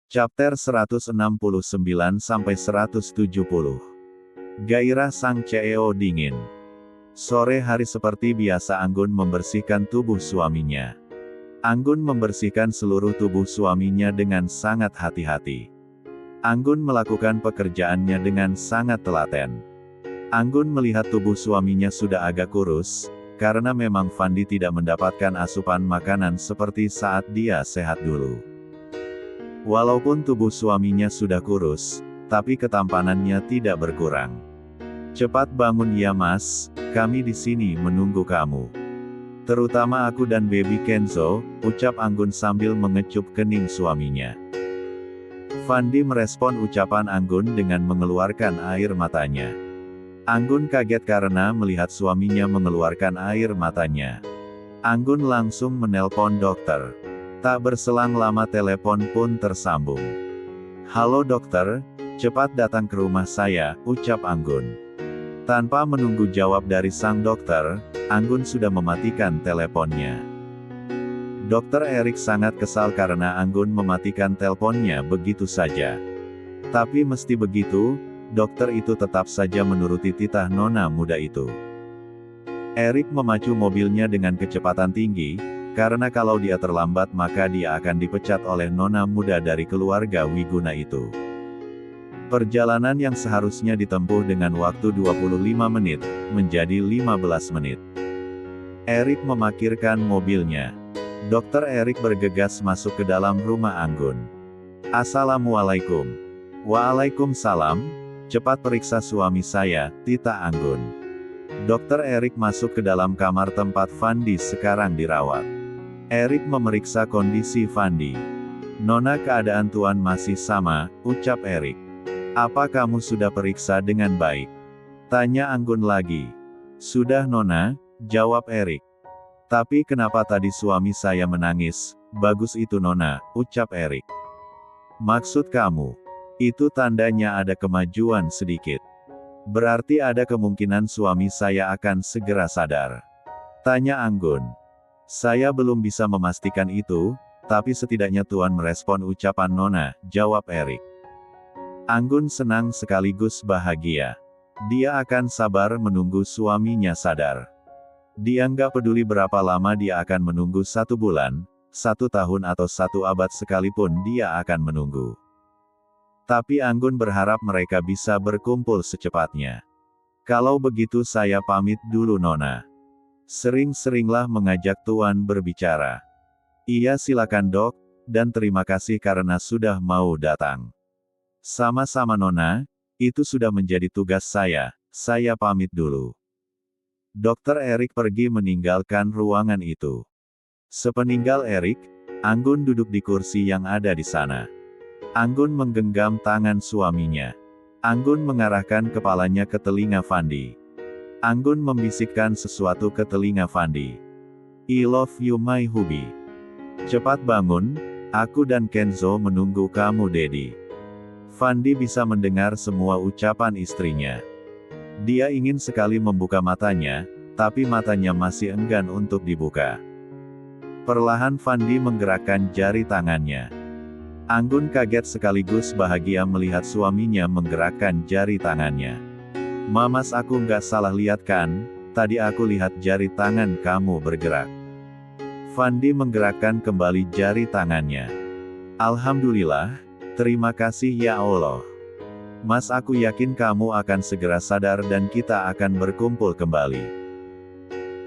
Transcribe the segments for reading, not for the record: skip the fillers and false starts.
Chapter 169-170. Gairah sang CEO dingin. Sore hari seperti biasa Anggun membersihkan tubuh suaminya. Anggun membersihkan seluruh tubuh suaminya dengan sangat hati-hati. Anggun melakukan pekerjaannya dengan sangat telaten. Anggun melihat tubuh suaminya sudah agak kurus, karena memang Fandi tidak mendapatkan asupan makanan seperti saat dia sehat dulu. Walaupun tubuh suaminya sudah kurus, tapi ketampanannya tidak berkurang. "Cepat bangun ya mas, kami di sini menunggu kamu. Terutama aku dan baby Kenzo," ucap Anggun sambil mengecup kening suaminya. Fandi merespon ucapan Anggun dengan mengeluarkan air matanya. Anggun kaget karena melihat suaminya mengeluarkan air matanya. Anggun langsung menelpon dokter. Tak berselang lama telepon pun tersambung. "Halo dokter, cepat datang ke rumah saya," ucap Anggun. Tanpa menunggu jawab dari sang dokter, Anggun sudah mematikan teleponnya. Dokter Erik sangat kesal karena Anggun mematikan teleponnya begitu saja. Tapi meski begitu, dokter itu tetap saja menuruti titah nona muda itu. Erik memacu mobilnya dengan kecepatan tinggi, karena kalau dia terlambat maka dia akan dipecat oleh nona muda dari keluarga Wiguna itu. Perjalanan yang seharusnya ditempuh dengan waktu 25 menit, menjadi 15 menit. Erik memarkirkan mobilnya. Dokter Erik bergegas masuk ke dalam rumah Anggun. "Assalamualaikum." "Waalaikumsalam, cepat periksa suami saya," titah Anggun. Dokter Erik masuk ke dalam kamar tempat Fandi sekarang dirawat. Erik memeriksa kondisi Fandi. "Nona, keadaan Tuan masih sama," ucap Erik. "Apa kamu sudah periksa dengan baik?" tanya Anggun lagi. "Sudah Nona," jawab Erik. "Tapi kenapa tadi suami saya menangis?" "Bagus itu Nona," ucap Erik. "Maksud kamu? Itu tandanya ada kemajuan sedikit. Berarti ada kemungkinan suami saya akan segera sadar?" tanya Anggun. "Saya belum bisa memastikan itu, tapi setidaknya Tuan merespon ucapan Nona," jawab Erik. Anggun senang sekaligus bahagia. Dia akan sabar menunggu suaminya sadar. Dia nggak peduli berapa lama dia akan menunggu, 1 bulan, 1 tahun atau 1 abad sekalipun dia akan menunggu. Tapi Anggun berharap mereka bisa berkumpul secepatnya. "Kalau begitu saya pamit dulu Nona. Sering-seringlah mengajak Tuan berbicara." "Iya silakan dok, dan terima kasih karena sudah mau datang." "Sama-sama Nona, itu sudah menjadi tugas saya pamit dulu." Dokter Erik pergi meninggalkan ruangan itu. Sepeninggal Erik, Anggun duduk di kursi yang ada di sana. Anggun menggenggam tangan suaminya. Anggun mengarahkan kepalanya ke telinga Fandi. Anggun membisikkan sesuatu ke telinga Fandi. "I love you my hubby. Cepat bangun, aku dan Kenzo menunggu kamu Dedi." Fandi bisa mendengar semua ucapan istrinya. Dia ingin sekali membuka matanya, tapi matanya masih enggan untuk dibuka. Perlahan Fandi menggerakkan jari tangannya. Anggun kaget sekaligus bahagia melihat suaminya menggerakkan jari tangannya. "Mamas, aku nggak salah lihat kan? Tadi aku lihat jari tangan kamu bergerak." Fandi menggerakkan kembali jari tangannya. "Alhamdulillah, terima kasih ya Allah. Mas, aku yakin kamu akan segera sadar dan kita akan berkumpul kembali.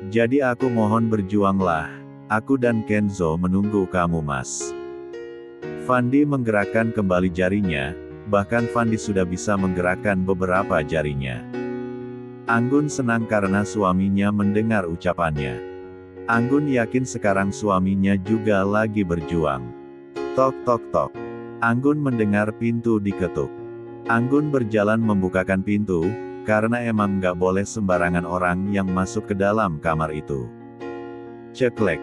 Jadi aku mohon berjuanglah, aku dan Kenzo menunggu kamu Mas." Fandi menggerakkan kembali jarinya, bahkan Fandi sudah bisa menggerakkan beberapa jarinya. Anggun senang karena suaminya mendengar ucapannya. Anggun yakin sekarang suaminya juga lagi berjuang. Tok tok tok. Anggun mendengar pintu diketuk. Anggun berjalan membukakan pintu, karena emang nggak boleh sembarangan orang yang masuk ke dalam kamar itu. Ceklek.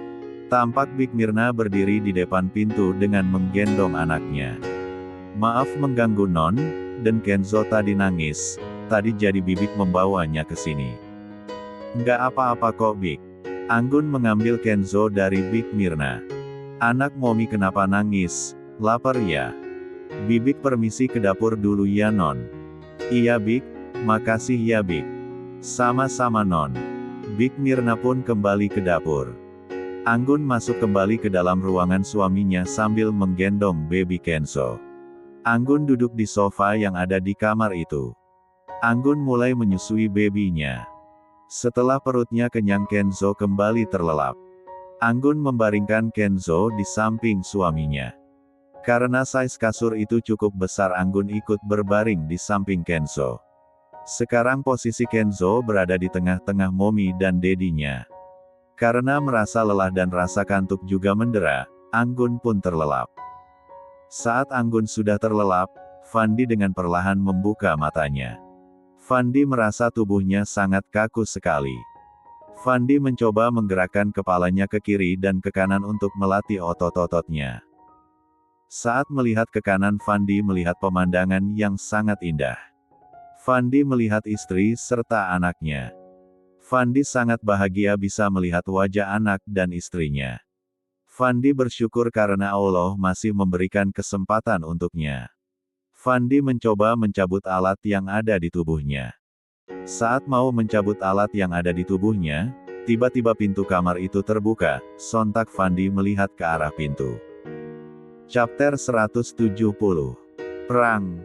Tampak Big Mirna berdiri di depan pintu dengan menggendong anaknya. "Maaf mengganggu Non, dan Kenzo tadi nangis, tadi jadi Bibik membawanya ke sini." "Nggak apa-apa kok Big." Anggun mengambil Kenzo dari Big Mirna. "Anak Momi kenapa nangis? Lapar ya?" Bibik permisi ke dapur dulu ya non. Iya Bik, makasih ya Bik. Sama-sama non. Bik Mirna pun kembali ke dapur. Anggun masuk kembali ke dalam ruangan suaminya sambil menggendong baby Kenzo. Anggun duduk di sofa yang ada di kamar itu. Anggun mulai menyusui babynya. Setelah perutnya kenyang, Kenzo kembali terlelap. Anggun membaringkan Kenzo di samping suaminya. Karena size kasur itu cukup besar, Anggun ikut berbaring di samping Kenzo. Sekarang posisi Kenzo berada di tengah-tengah Mommy dan dedinya. Karena merasa lelah dan rasa kantuk juga mendera, Anggun pun terlelap. Saat Anggun sudah terlelap, Fandi dengan perlahan membuka matanya. Fandi merasa tubuhnya sangat kaku sekali. Fandi mencoba menggerakkan kepalanya ke kiri dan ke kanan untuk melatih otot-ototnya. Saat melihat ke kanan, Fandi melihat pemandangan yang sangat indah. Fandi melihat istri serta anaknya. Fandi sangat bahagia bisa melihat wajah anak dan istrinya. Fandi bersyukur karena Allah masih memberikan kesempatan untuknya. Fandi mencoba mencabut alat yang ada di tubuhnya. Saat mau mencabut alat yang ada di tubuhnya, tiba-tiba pintu kamar itu terbuka, sontak Fandi melihat ke arah pintu. Chapter 170. Perang.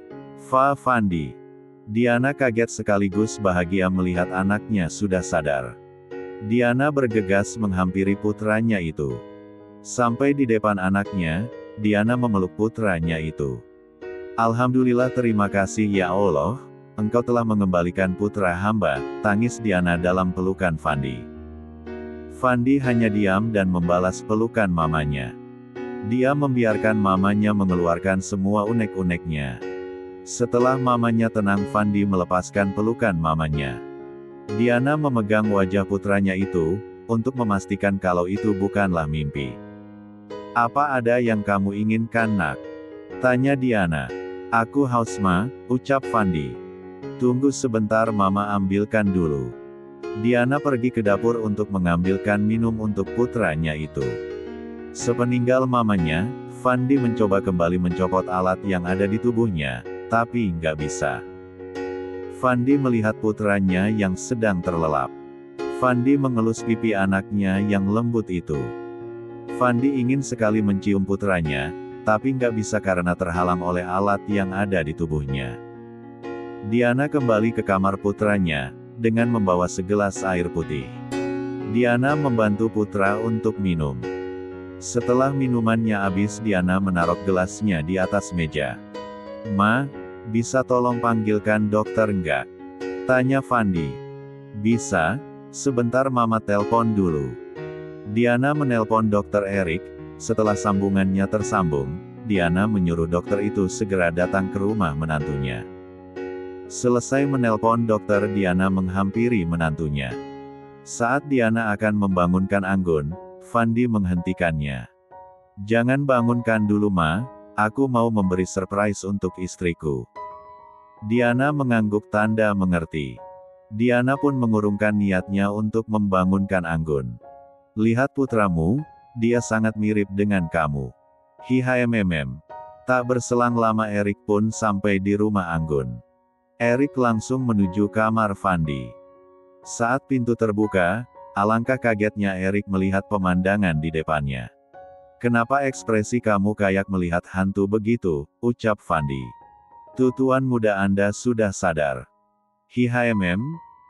Fandi. Diana kaget sekaligus bahagia melihat anaknya sudah sadar. Diana bergegas menghampiri putranya itu. Sampai di depan anaknya, Diana memeluk putranya itu. Alhamdulillah, terima kasih ya Allah, Engkau telah mengembalikan putra hamba, tangis Diana dalam pelukan Fandi. Fandi hanya diam dan membalas pelukan mamanya. Dia membiarkan mamanya mengeluarkan semua unek-uneknya. Setelah mamanya tenang, Fandi melepaskan pelukan mamanya. Diana memegang wajah putranya itu, untuk memastikan kalau itu bukanlah mimpi. Apa ada yang kamu inginkan nak? Tanya Diana. Aku haus ma, ucap Fandi. Tunggu sebentar, mama ambilkan dulu. Diana pergi ke dapur untuk mengambilkan minum untuk putranya itu. Sepeninggal mamanya, Fandi mencoba kembali mencopot alat yang ada di tubuhnya, tapi nggak bisa. Fandi melihat putranya yang sedang terlelap. Fandi mengelus pipi anaknya yang lembut itu. Fandi ingin sekali mencium putranya, tapi nggak bisa karena terhalang oleh alat yang ada di tubuhnya. Diana kembali ke kamar putranya, dengan membawa segelas air putih. Diana membantu putra untuk minum. Setelah minumannya habis, Diana menaruh gelasnya di atas meja. Ma, bisa tolong panggilkan dokter enggak? Tanya Fandi. Bisa, sebentar mama telpon dulu. Diana menelpon dokter Erik. Setelah sambungannya tersambung, Diana menyuruh dokter itu segera datang ke rumah menantunya. Selesai menelpon dokter, Diana menghampiri menantunya. Saat Diana akan membangunkan Anggun, Fandi menghentikannya. Jangan bangunkan dulu ma, aku mau memberi surprise untuk istriku. Diana mengangguk tanda mengerti. Diana pun mengurungkan niatnya untuk membangunkan Anggun. Lihat putramu, dia sangat mirip dengan kamu. Hihimm. Tak berselang lama Erik pun sampai di rumah Anggun. Erik langsung menuju kamar Fandi. Saat pintu terbuka, alangkah kagetnya Erik melihat pemandangan di depannya. Kenapa ekspresi kamu kayak melihat hantu begitu, ucap Fandi. Tuan muda Anda sudah sadar. Hihimm,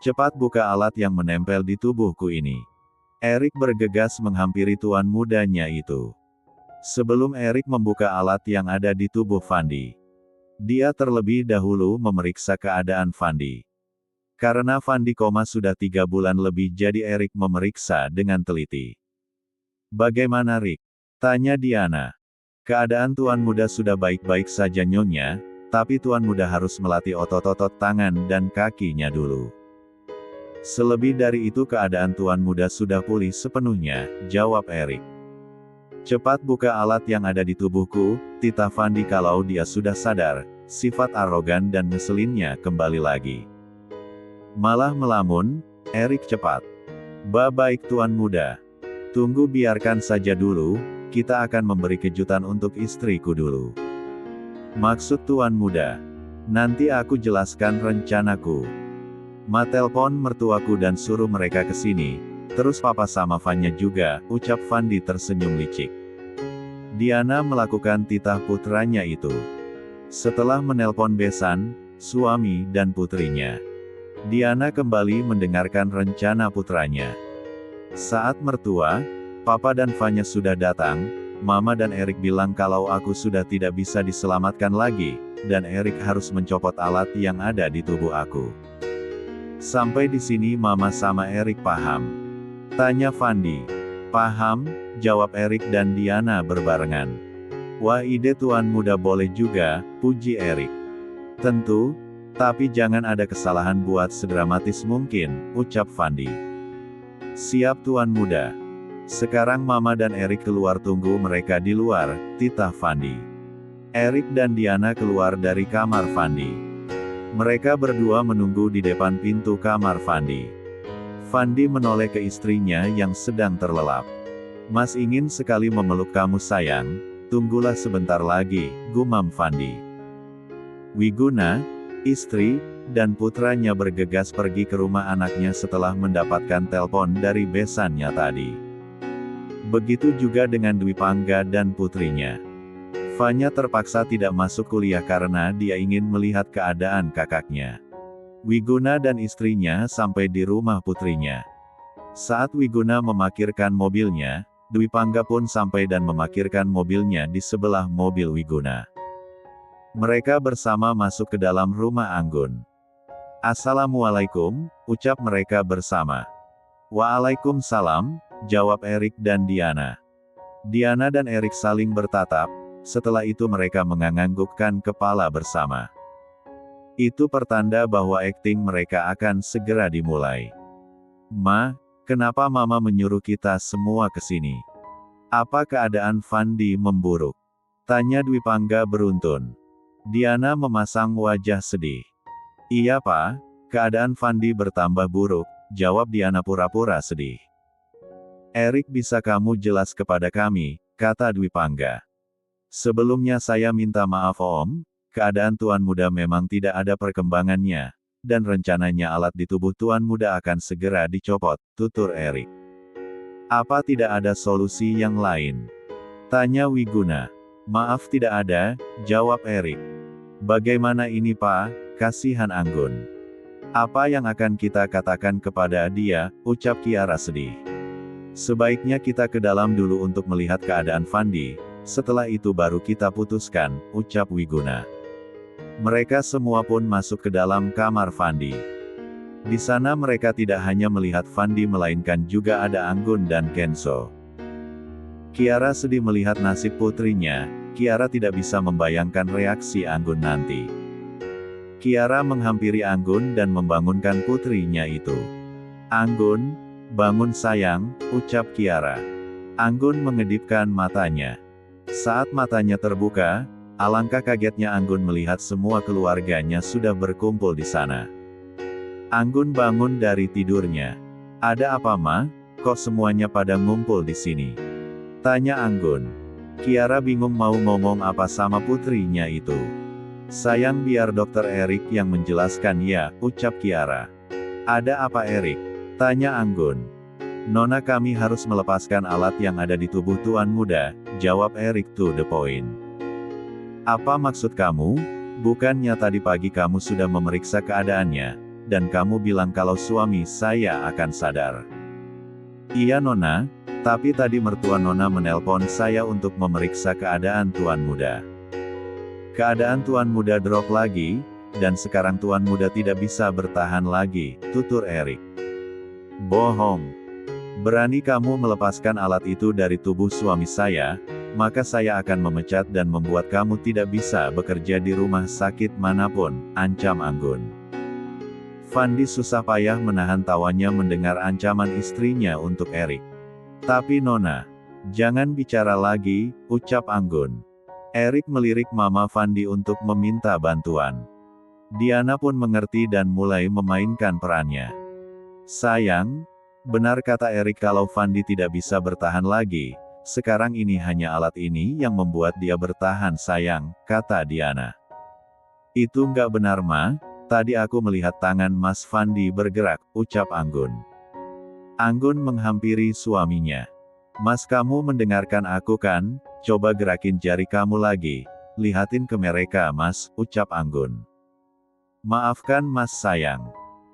cepat buka alat yang menempel di tubuhku ini. Erik bergegas menghampiri tuan mudanya itu. Sebelum Erik membuka alat yang ada di tubuh Fandi, dia terlebih dahulu memeriksa keadaan Fandi. Karena Fandi koma sudah 3 bulan lebih, jadi Erik memeriksa dengan teliti. Bagaimana Rick? Tanya Diana. Keadaan tuan muda sudah baik-baik saja nyonya, tapi tuan muda harus melatih otot-otot tangan dan kakinya dulu. Selebih dari itu keadaan tuan muda sudah pulih sepenuhnya, jawab Erik. Cepat buka alat yang ada di tubuhku, titah Fandi. Kalau dia sudah sadar, sifat arogan dan ngeselinnya kembali lagi. Malah melamun, Erik cepat. Baik tuan muda. Tunggu, biarkan saja dulu, kita akan memberi kejutan untuk istriku dulu. Maksud tuan muda? Nanti aku jelaskan rencanaku. Ma telpon mertuaku dan suruh mereka ke sini. Terus papa sama Fanya juga, ucap Fandi tersenyum licik. Diana melakukan titah putranya itu. Setelah menelpon besan, suami dan putrinya, Diana kembali mendengarkan rencana putranya. Saat mertua, papa dan Fanya sudah datang, Mama dan Erik bilang kalau aku sudah tidak bisa diselamatkan lagi, dan Erik harus mencopot alat yang ada di tubuh aku. Sampai di sini Mama sama Erik paham? Tanya Fandi. Paham, jawab Erik dan Diana berbarengan. Wah, ide tuan muda boleh juga, puji Erik. Tentu, tapi jangan ada kesalahan buat sedramatis mungkin, ucap Fandi. Siap tuan muda. Sekarang Mama dan Erik keluar, tunggu mereka di luar, titah Fandi. Erik dan Diana keluar dari kamar Fandi. Mereka berdua menunggu di depan pintu kamar Fandi. Fandi menoleh ke istrinya yang sedang terlelap. Mas ingin sekali memeluk kamu sayang, tunggulah sebentar lagi, gumam Fandi. Wiguna, istri, dan putranya bergegas pergi ke rumah anaknya setelah mendapatkan telepon dari besannya tadi. Begitu juga dengan Dwi Pangga dan putrinya. Fanya terpaksa tidak masuk kuliah karena dia ingin melihat keadaan kakaknya. Wiguna dan istrinya sampai di rumah putrinya. Saat Wiguna memarkirkan mobilnya, Dwi Pangga pun sampai dan memarkirkan mobilnya di sebelah mobil Wiguna. Mereka bersama masuk ke dalam rumah Anggun. Assalamualaikum, ucap mereka bersama. Waalaikumsalam, jawab Erik dan Diana. Diana dan Erik saling bertatap, setelah itu mereka menganggukkan kepala bersama. Itu pertanda bahwa akting mereka akan segera dimulai. Ma, kenapa Mama menyuruh kita semua ke sini? Apa keadaan Fandi memburuk? Tanya Dwi Pangga beruntun. Diana memasang wajah sedih. Iya Pak, keadaan Fandi bertambah buruk, jawab Diana pura-pura sedih. Erik, bisa kamu jelas kepada kami, kata Dwi Pangga. Sebelumnya saya minta maaf Om, keadaan Tuan Muda memang tidak ada perkembangannya, dan rencananya alat di tubuh Tuan Muda akan segera dicopot, tutur Erik. Apa tidak ada solusi yang lain? Tanya Wiguna. Maaf tidak ada, jawab Erik. Bagaimana ini Pak, kasihan Anggun. Apa yang akan kita katakan kepada dia, ucap Kiara sedih. Sebaiknya kita ke dalam dulu untuk melihat keadaan Fandi, setelah itu baru kita putuskan, ucap Wiguna. Mereka semua pun masuk ke dalam kamar Fandi. Di sana mereka tidak hanya melihat Fandi melainkan juga ada Anggun dan Kenzo. Kiara sedih melihat nasib putrinya, Kiara tidak bisa membayangkan reaksi Anggun nanti. Kiara menghampiri Anggun dan membangunkan putrinya itu. Anggun, bangun sayang, ucap Kiara. Anggun mengedipkan matanya. Saat matanya terbuka, alangkah kagetnya Anggun melihat semua keluarganya sudah berkumpul di sana. Anggun bangun dari tidurnya. Ada apa Ma? Kok semuanya pada ngumpul di sini? Tanya Anggun. Kiara bingung mau ngomong apa sama putrinya itu. Sayang biar Dokter Erik yang menjelaskan ya, ucap Kiara. Ada apa Erik? Tanya Anggun. Nona kami harus melepaskan alat yang ada di tubuh Tuan Muda, jawab Erik to the point. Apa maksud kamu? Bukannya tadi pagi kamu sudah memeriksa keadaannya, dan kamu bilang kalau suami saya akan sadar. Iya Nona, tapi tadi mertua Nona menelpon saya untuk memeriksa keadaan Tuan Muda. Keadaan Tuan Muda drop lagi, dan sekarang Tuan Muda tidak bisa bertahan lagi, tutur Erik. Bohong. Berani kamu melepaskan alat itu dari tubuh suami saya, maka saya akan memecat dan membuat kamu tidak bisa bekerja di rumah sakit manapun, ancam Anggun. Fandi susah payah menahan tawanya mendengar ancaman istrinya untuk Erik. Tapi Nona, jangan bicara lagi, ucap Anggun. Erik melirik Mama Fandi untuk meminta bantuan. Diana pun mengerti dan mulai memainkan perannya. Sayang, benar kata Erik kalau Fandi tidak bisa bertahan lagi, sekarang ini hanya alat ini yang membuat dia bertahan sayang, kata Diana. Itu nggak benar Ma, tadi aku melihat tangan Mas Fandi bergerak, ucap Anggun. Anggun menghampiri suaminya. Mas kamu mendengarkan aku kan, coba gerakin jari kamu lagi, lihatin ke mereka Mas, ucap Anggun. Maafkan Mas sayang.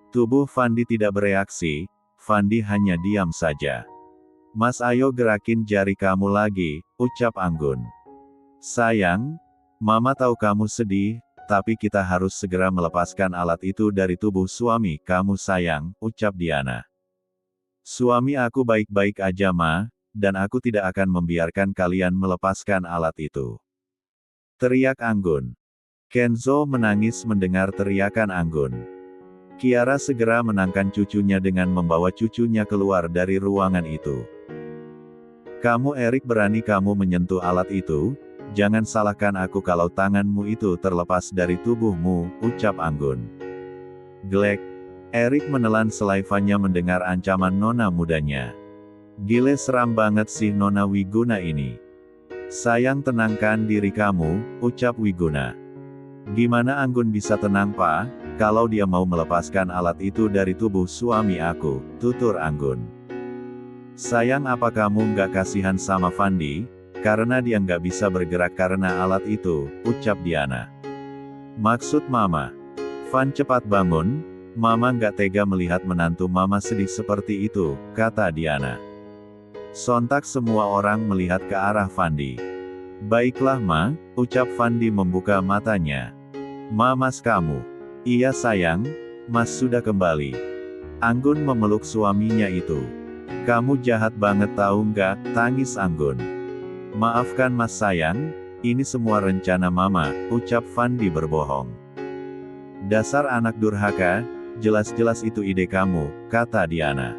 Tubuh Fandi tidak bereaksi, Fandi hanya diam saja. Mas ayo gerakin jari kamu lagi, ucap Anggun. Sayang, Mama tahu kamu sedih, tapi kita harus segera melepaskan alat itu dari tubuh suami kamu sayang, ucap Diana. Suami aku baik-baik aja Ma, dan aku tidak akan membiarkan kalian melepaskan alat itu. Teriak Anggun. Kenzo menangis mendengar teriakan Anggun. Kiara segera menangkan cucunya dengan membawa cucunya keluar dari ruangan itu. Kamu Erik berani kamu menyentuh alat itu? Jangan salahkan aku kalau tanganmu itu terlepas dari tubuhmu, ucap Anggun. Glek. Erik menelan selaivanya mendengar ancaman nona mudanya. Gile seram banget sih nona Wiguna ini. Sayang tenangkan diri kamu, ucap Wiguna. Gimana Anggun bisa tenang Pak, kalau dia mau melepaskan alat itu dari tubuh suami aku, tutur Anggun. Sayang apa kamu nggak kasihan sama Fandi? Karena dia nggak bisa bergerak karena alat itu, ucap Diana. Maksud Mama. Van cepat bangun, Mama nggak tega melihat menantu Mama sedih seperti itu, kata Diana. Sontak semua orang melihat ke arah Fandi. Baiklah Ma, ucap Fandi membuka matanya. Ma Mas kamu. Iya sayang, Mas sudah kembali. Anggun memeluk suaminya itu. Kamu jahat banget tahu nggak, tangis Anggun. Maafkan Mas sayang, ini semua rencana Mama, ucap Fandi berbohong. Dasar anak durhaka, jelas-jelas itu ide kamu, kata Diana.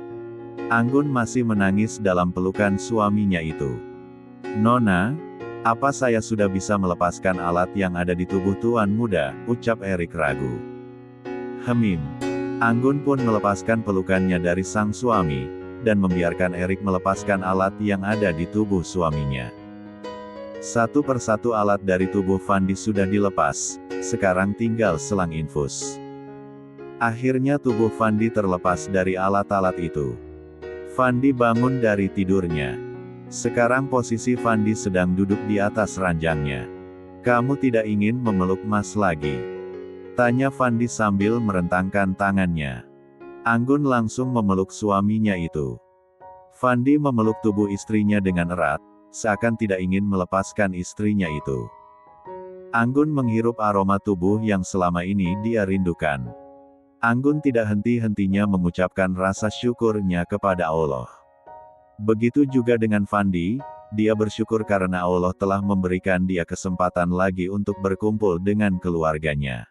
Anggun masih menangis dalam pelukan suaminya itu. Nona, apa saya sudah bisa melepaskan alat yang ada di tubuh tuan muda, ucap Erik ragu. Hemim. Anggun pun melepaskan pelukannya dari sang suami, dan membiarkan Erik melepaskan alat yang ada di tubuh suaminya. Satu persatu alat dari tubuh Fandi sudah dilepas, sekarang tinggal selang infus. Akhirnya tubuh Fandi terlepas dari alat-alat itu. Fandi bangun dari tidurnya. Sekarang posisi Fandi sedang duduk di atas ranjangnya. Kamu tidak ingin memeluk Mas lagi? Tanya Fandi sambil merentangkan tangannya. Anggun langsung memeluk suaminya itu. Fandi memeluk tubuh istrinya dengan erat, seakan tidak ingin melepaskan istrinya itu. Anggun menghirup aroma tubuh yang selama ini dia rindukan. Anggun tidak henti-hentinya mengucapkan rasa syukurnya kepada Allah. Begitu juga dengan Fandi, dia bersyukur karena Allah telah memberikan dia kesempatan lagi untuk berkumpul dengan keluarganya.